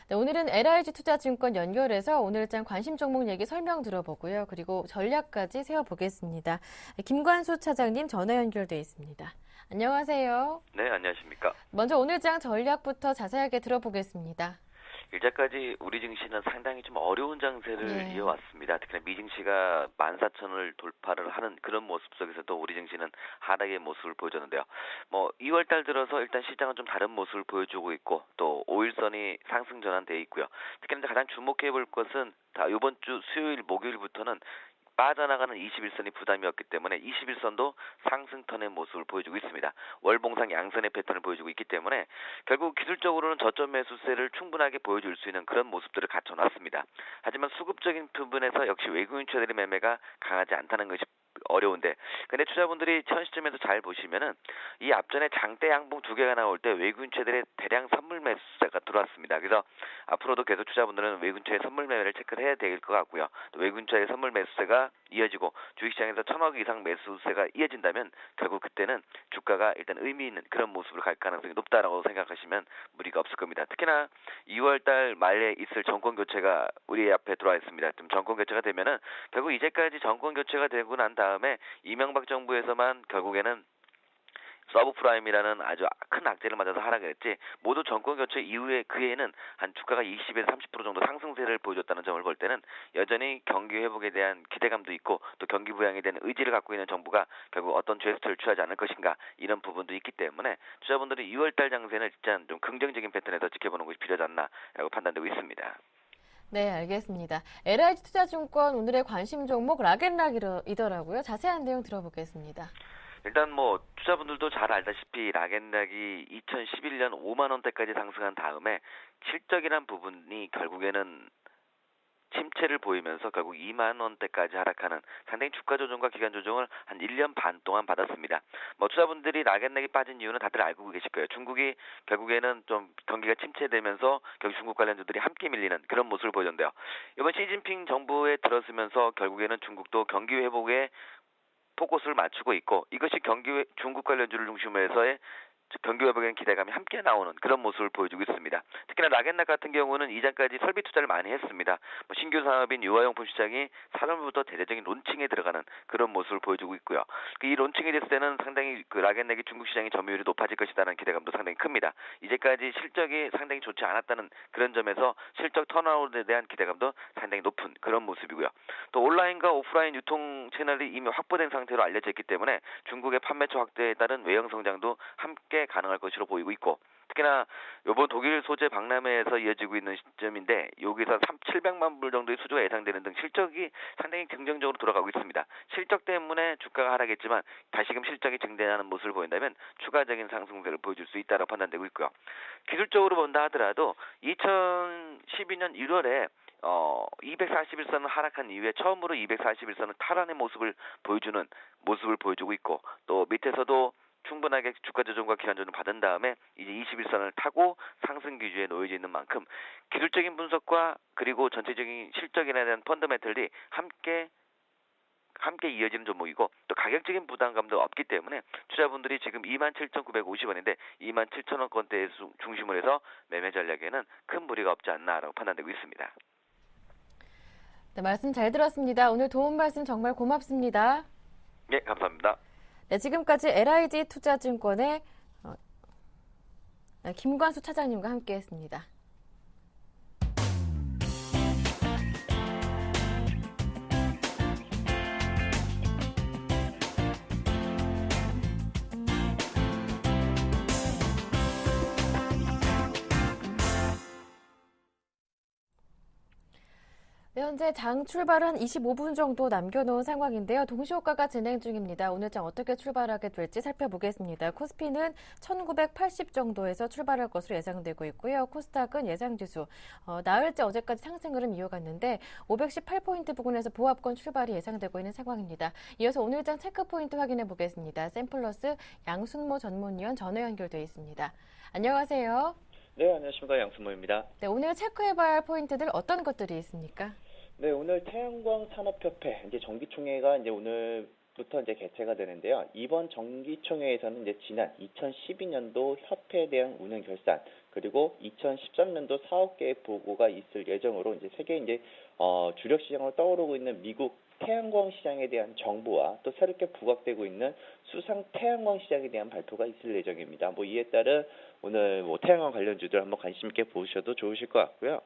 네, 오늘은 LIG투자증권 연결해서 오늘장 관심 종목 얘기 설명 들어보고요. 그리고 전략까지 세워보겠습니다. 김관수 차장님 전화 연결돼 있습니다. 안녕하세요. 네, 안녕하십니까. 먼저 오늘장 전략부터 자세하게 들어보겠습니다. 일자까지 우리 증시는 상당히 좀 어려운 장세를 이어왔습니다. 특히나 미 증시가 14,000을 돌파를 하는 그런 모습 속에서도 우리 증시는 하락의 모습을 보여줬는데요. 2월 달 들어서 일단 시장은 좀 다른 모습을 보여주고 있고 또 5일선이 상승 전환되어 있고요. 특히나 가장 주목해 볼 것은 이번 주 수요일 목요일부터는 빠져나가는 21선이 부담이었기 때문에 21선도 상승턴의 모습을 보여주고 있습니다. 월봉상 양선의 패턴을 보여주고 있기 때문에 결국 기술적으로는 저점 매수세를 충분하게 보여줄 수 있는 그런 모습들을 갖춰놨습니다. 하지만 수급적인 부분에서 역시 외국인 투자들의 매매가 강하지 않다는 것이 어려운데 근데 투자분들이 현 시점에서 잘 보시면은 이 앞전에 장대 양봉 두 개가 나올 때 외국인 투자들의 대량 선물 매수세가 들어왔습니다. 그래서 앞으로도 계속 투자분들은 외국인 투자의 선물 매매를 체크를 해야 될 것 같고요. 또 외국인 투자의 선물 매수세가 이어지고 주식시장에서 1,000억 이상 매수세가 이어진다면 결국 그때는 주가가 일단 의미 있는 그런 모습으로 갈 가능성이 높다라고 생각하시면 무리가 없을 겁니다. 특히나 2월달 말에 있을 정권 교체가 우리 앞에 들어와 있습니다. 좀 정권 교체가 되면은 결국 이제까지 정권 교체가 되고 난 다음에 이명박 정부에서만 결국에는 서브프라임이라는 아주 큰 악재를 맞아서 하락했지 모두 정권 교체 이후에 그해에는 한 주가가 20에서 30% 정도 상승세를 보여줬다는 점을 볼 때는 여전히 경기 회복에 대한 기대감도 있고 또 경기 부양에 대한 의지를 갖고 있는 정부가 결국 어떤 제스처를 취하지 않을 것인가 이런 부분도 있기 때문에 투자분들이 2월달 장세는 진짜 좀 긍정적인 패턴에서 지켜보는 것이 필요하지 않나라고 판단되고 있습니다. 네, 알겠습니다. LIG투자증권 오늘의 관심 종목 락앤락이더라고요. 자세한 내용 들어보겠습니다. 일단 투자분들도 잘 알다시피 락앤락이 2011년 5만 원대까지 상승한 다음에 실적이란 부분이 결국에는 침체를 보이면서 결국 2만 원대까지 하락하는 상당히 주가 조정과 기간 조정을 한 1년 반 동안 받았습니다. 투자분들이 락앤락이 빠진 이유는 다들 알고 계실 거예요. 중국이 결국에는 좀 경기가 침체되면서 결국 중국 관련주들이 함께 밀리는 그런 모습을 보여줬는데요. 이번 시진핑 정부에 들어서면서 결국에는 중국도 경기 회복에 포커스를 맞추고 있고 이것이 중국 관련주를 중심으로 해서의 경기 회복에 기대감이 함께 나오는 그런 모습을 보여주고 있습니다. 특히나 락앤락 같은 경우는 이전까지 설비 투자를 많이 했습니다. 신규 사업인 유아용품 시장이 4월부터 대대적인 론칭에 들어가는 그런 모습을 보여주고 있고요. 이 론칭이 됐을 때는 상당히 락앤락이 중국 시장의 점유율이 높아질 것이라는 기대감도 상당히 큽니다. 이제까지 실적이 상당히 좋지 않았다는 그런 점에서 실적 턴아웃에 대한 기대감도 상당히 높은 그런 모습이고요. 또 온라인과 오프라인 유통 채널이 이미 확보된 상태로 알려져 있기 때문에 중국의 판매처 확대에 따른 외형 성장도 함께 가능할 것으로 보이고 있고 특히나 이번 독일 소재 박람회에서 이어지고 있는 시점인데 여기서 700만 불 정도의 수주가 예상되는 등 실적이 상당히 긍정적으로 돌아가고 있습니다. 실적 때문에 주가가 하락했지만 다시금 실적이 증대하는 모습을 보인다면 추가적인 상승세를 보여줄 수 있다고 판단되고 있고요. 기술적으로 본다 하더라도 2012년 1월에 241선을 하락한 이후에 처음으로 241선을 탈환의 모습을 보여주고 있고 또 밑에서도 충분하게 주가 조정과 기간 조정을 받은 다음에 이제 21선을 타고 상승 기조에 놓여져 있는 만큼 기술적인 분석과 그리고 전체적인 실적에 대한 펀더멘털이 함께 이어지는 종목이고 또 가격적인 부담감도 없기 때문에 투자분들이 지금 27,950원인데 27,000원권대에 중심으로 해서 매매 전략에는 큰 무리가 없지 않나라고 판단되고 있습니다. 네, 말씀 잘 들었습니다. 오늘 도움 말씀 정말 고맙습니다. 네, 감사합니다. 네, 지금까지 LIG 투자증권의 김관수 차장님과 함께했습니다. 네, 현재 장 출발을 한 25분 정도 남겨놓은 상황인데요. 동시효과가 진행 중입니다. 오늘 장 어떻게 출발하게 될지 살펴보겠습니다. 코스피는 1980 정도에서 출발할 것으로 예상되고 있고요. 코스닥은 예상지수 나흘째 어제까지 상승 흐름 이어갔는데 518포인트 부근에서 보합권 출발이 예상되고 있는 상황입니다. 이어서 오늘 장 체크포인트 확인해 보겠습니다. 샘플러스 양순모 전문위원 전화 연결되어 있습니다. 안녕하세요. 네, 안녕하십니까. 양순모입니다. 네, 오늘 체크해봐야 할 포인트들 어떤 것들이 있습니까? 네, 오늘 태양광 산업협회 이제 정기총회가 이제 오늘부터 이제 개최가 되는데요. 이번 정기총회에서는 이제 지난 2012년도 협회에 대한 운영 결산 그리고 2013년도 사업 계획 보고가 있을 예정으로 이제 세계 이제 주력 시장으로 떠오르고 있는 미국 태양광 시장에 대한 정보와 또 새롭게 부각되고 있는 수상 태양광 시장에 대한 발표가 있을 예정입니다. 이에 따른 오늘 태양광 관련주들 한번 관심 있게 보셔도 좋으실 것 같고요.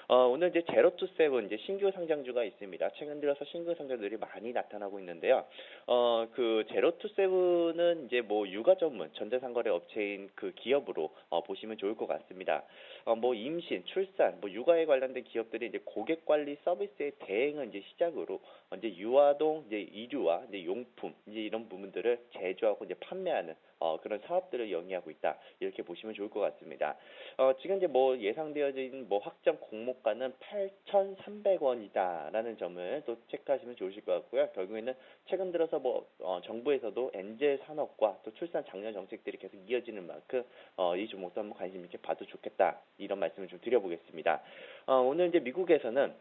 오늘 이제 제로투세븐 이제 신규 상장주가 있습니다. 최근 들어서 신규 상장들이 많이 나타나고 있는데요. 그 제로투세븐은 이제 유가 전문 전자상거래 업체인 그 기업으로 보시면 좋을 것 같습니다. 임신, 출산, 육아에 관련된 기업들이 이제 고객 관리 서비스의 대행을 이제 시작으로 이제 유아동, 이제 의류와 이제 용품, 이제 이런 부분들을 제조하고 이제 판매하는 그런 사업들을 영위하고 있다. 이렇게 보시면 좋을 것 같습니다. 지금 이제 예상되어진 확정 공모가는 8,300원이다라는 점을 또 체크하시면 좋으실 것 같고요. 결국에는 최근 들어서 정부에서도 엔젤 산업과 또 출산 장려 정책들이 계속 이어지는 만큼 이 종목도 한번 관심 있게 봐도 좋겠다. 이런 말씀을 좀 드려보겠습니다. 오늘 이제 미국에서는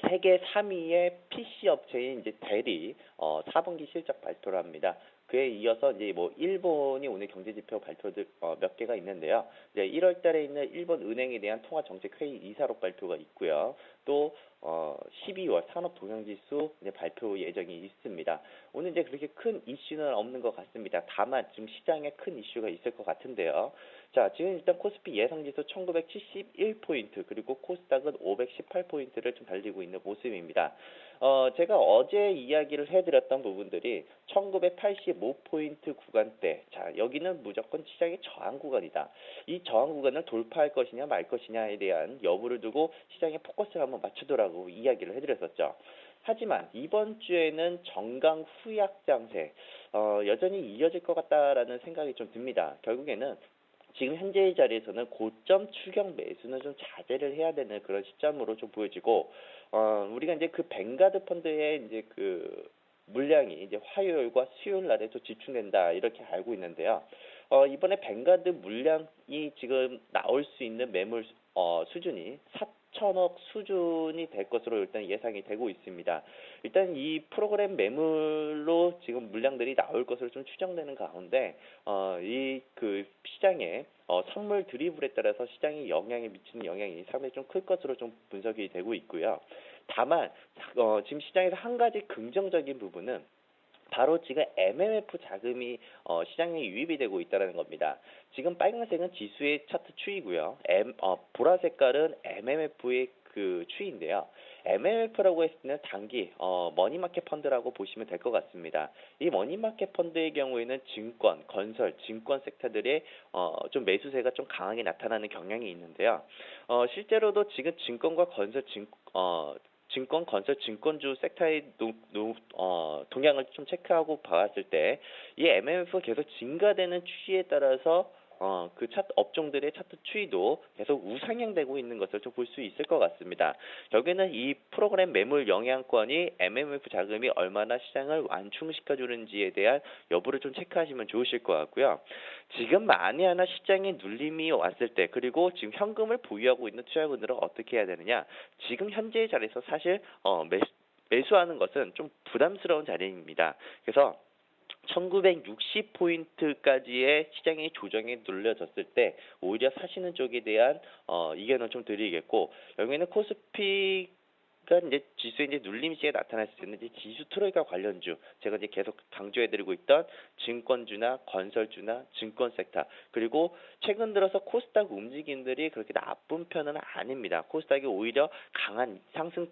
세계 3위의 PC 업체인 이제 델이 4분기 실적 발표를 합니다. 그에 이어서 이제 일본이 오늘 경제지표 발표들 몇 개가 있는데요. 이제 1월 달에 있는 일본 은행에 대한 통화정책회의 이사록 발표가 있고요. 또 12월 산업동향지수 발표 예정이 있습니다. 오늘 이제 그렇게 큰 이슈는 없는 것 같습니다. 다만 지금 시장에 큰 이슈가 있을 것 같은데요. 자, 지금 일단 코스피 예상지수 1971포인트 그리고 코스닥은 518포인트를 좀 달리고 있는 모습입니다. 제가 어제 이야기를 해드렸던 부분들이 1985포인트 구간대, 자 여기는 무조건 시장의 저항 구간이다. 이 저항 구간을 돌파할 것이냐 말 것이냐에 대한 여부를 두고 시장의 포커스를 한번 맞추더라고 이야기를 해드렸었죠. 하지만 이번 주에는 정강 후약 장세 여전히 이어질 것 같다라는 생각이 좀 듭니다. 결국에는 지금 현재의 자리에서는 고점 추격 매수는 좀 자제를 해야 되는 그런 시점으로 좀 보여지고, 우리가 이제 그 뱅가드 펀드의 이제 그 물량이 이제 화요일과 수요일 날에 또 집중된다 이렇게 알고 있는데요. 이번에 뱅가드 물량이 지금 나올 수 있는 매물 수준이 4천억 수준이 될 것으로 일단 예상이 되고 있습니다. 일단 이 프로그램 매물로 지금 물량들이 나올 것으로 좀 추정되는 가운데 이 그 시장에 선물 드리블에 따라서 시장에 영향이 미치는 영향이 상당히 좀 클 것으로 좀 분석이 되고 있고요. 다만 지금 시장에서 한 가지 긍정적인 부분은 바로 지금 MMF 자금이 시장에 유입이 되고 있다는 겁니다. 지금 빨간색은 지수의 차트 추이고요. 보라 색깔은 MMF의 그 추이인데요. MMF라고 했을 때는 단기 머니마켓 펀드라고 보시면 될 것 같습니다. 이 머니마켓 펀드의 경우에는 증권, 건설, 증권 섹터들의 좀 매수세가 좀 강하게 나타나는 경향이 있는데요. 실제로도 지금 증권과 건설, 증권, 건설, 증권주 섹터의 동향을 좀 체크하고 봤을 때 이 MMF가 계속 증가되는 추이에 따라서 그 업종들의 차트 추이도 계속 우상향되고 있는 것을 좀 볼 수 있을 것 같습니다. 결국에는 이 프로그램 매물 영향권이 MMF 자금이 얼마나 시장을 완충시켜주는지에 대한 여부를 좀 체크하시면 좋으실 것 같고요. 지금 만에 하나 시장에 눌림이 왔을 때 그리고 지금 현금을 보유하고 있는 투자자분들은 어떻게 해야 되느냐. 지금 현재의 자리에서 사실 매수하는 것은 좀 부담스러운 자리입니다. 그래서 1960포인트까지의 시장의 조정이 눌려졌을 때 오히려 사시는 쪽에 대한 의견을 좀 드리겠고 여기는 코스피가 이제 지수에 이제 눌림시에 나타날 수 있는 지수 트로이카 관련주 제가 이제 계속 강조해드리고 있던 증권주나 건설주나 증권 섹터 그리고 최근 들어서 코스닥 움직임들이 그렇게 나쁜 편은 아닙니다. 코스닥이 오히려 강한 상승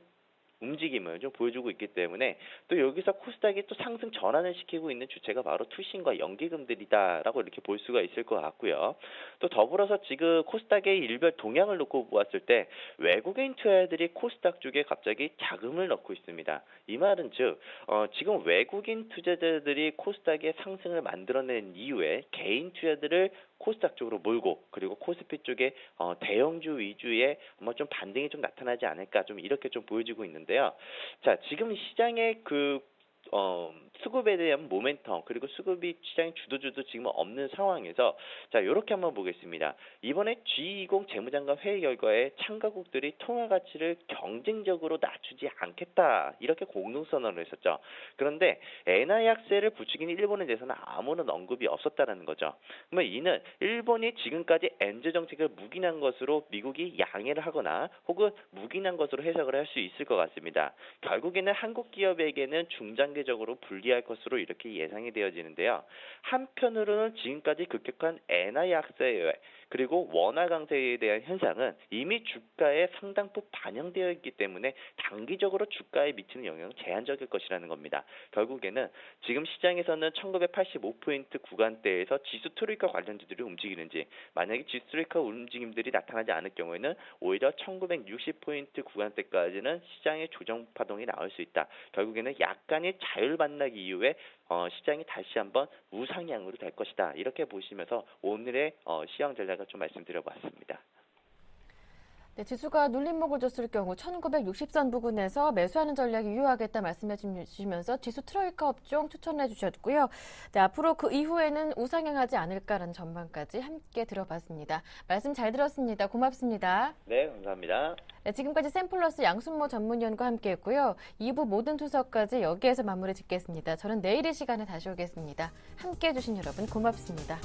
움직임을 좀 보여주고 있기 때문에 또 여기서 코스닥이 또 상승 전환을 시키고 있는 주체가 바로 투신과 연기금들이다라고 이렇게 볼 수가 있을 것 같고요. 또 더불어서 지금 코스닥의 일별 동향을 놓고 보았을 때 외국인 투자자들이 코스닥 쪽에 갑자기 자금을 넣고 있습니다. 이 말은 즉 지금 외국인 투자자들이 코스닥의 상승을 만들어낸 이후에 개인 투자들을 코스닥 쪽으로 몰고 그리고 코스피 쪽에 대형주 위주의 좀 반등이 좀 나타나지 않을까 좀 이렇게 좀 보여지고 있는데요. 자, 지금 시장의 수급에 대한 모멘텀 그리고 수급이 시장의 주도주도 지금 없는 상황에서 자 이렇게 한번 보겠습니다. 이번에 G20 재무장관 회의 결과에 참가국들이 통화 가치를 경쟁적으로 낮추지 않겠다 이렇게 공동선언을 했었죠. 그런데 엔화 약세를 부추기는 일본에 대해서는 아무런 언급이 없었다는 거죠. 그러면 이는 일본이 지금까지 엔저 정책을 묵인한 것으로 미국이 양해를 하거나 혹은 묵인한 것으로 해석을 할 수 있을 것 같습니다. 결국에는 한국 기업에게는 중장기적으로 불리할 것으로 이렇게 예상이 되어지는데요. 한편으로는 지금까지 급격한 엔화 약세 그리고 원화 강세에 대한 현상은 이미 주가에 상당부 반영되어 있기 때문에 단기적으로 주가에 미치는 영향은 제한적일 것이라는 겁니다. 결국에는 지금 시장에서는 1985포인트 구간대에서 지수 트로이카 관련주들이 움직이는지 만약에 지수 트로이카 움직임들이 나타나지 않을 경우에는 오히려 1960포인트 구간대까지는 시장의 조정 파동이 나올 수 있다. 결국에는 약간의 자율 반락 이후에 시장이 다시 한번 우상향으로 될 것이다. 이렇게 보시면서 오늘의 시황 전략을 좀 말씀드려봤습니다. 네, 지수가 눌림목을 줬을 경우 1960선 부근에서 매수하는 전략이 유효하겠다 말씀해 주시면서 지수 트로이카 업종 추천해 주셨고요. 네, 앞으로 그 이후에는 우상향하지 않을까라는 전망까지 함께 들어봤습니다. 말씀 잘 들었습니다. 고맙습니다. 네, 감사합니다. 네, 지금까지 샘플러스 양순모 전문위원과 함께했고요. 2부 모든 투석까지 여기에서 마무리 짓겠습니다. 저는 내일 이 시간에 다시 오겠습니다. 함께해 주신 여러분 고맙습니다.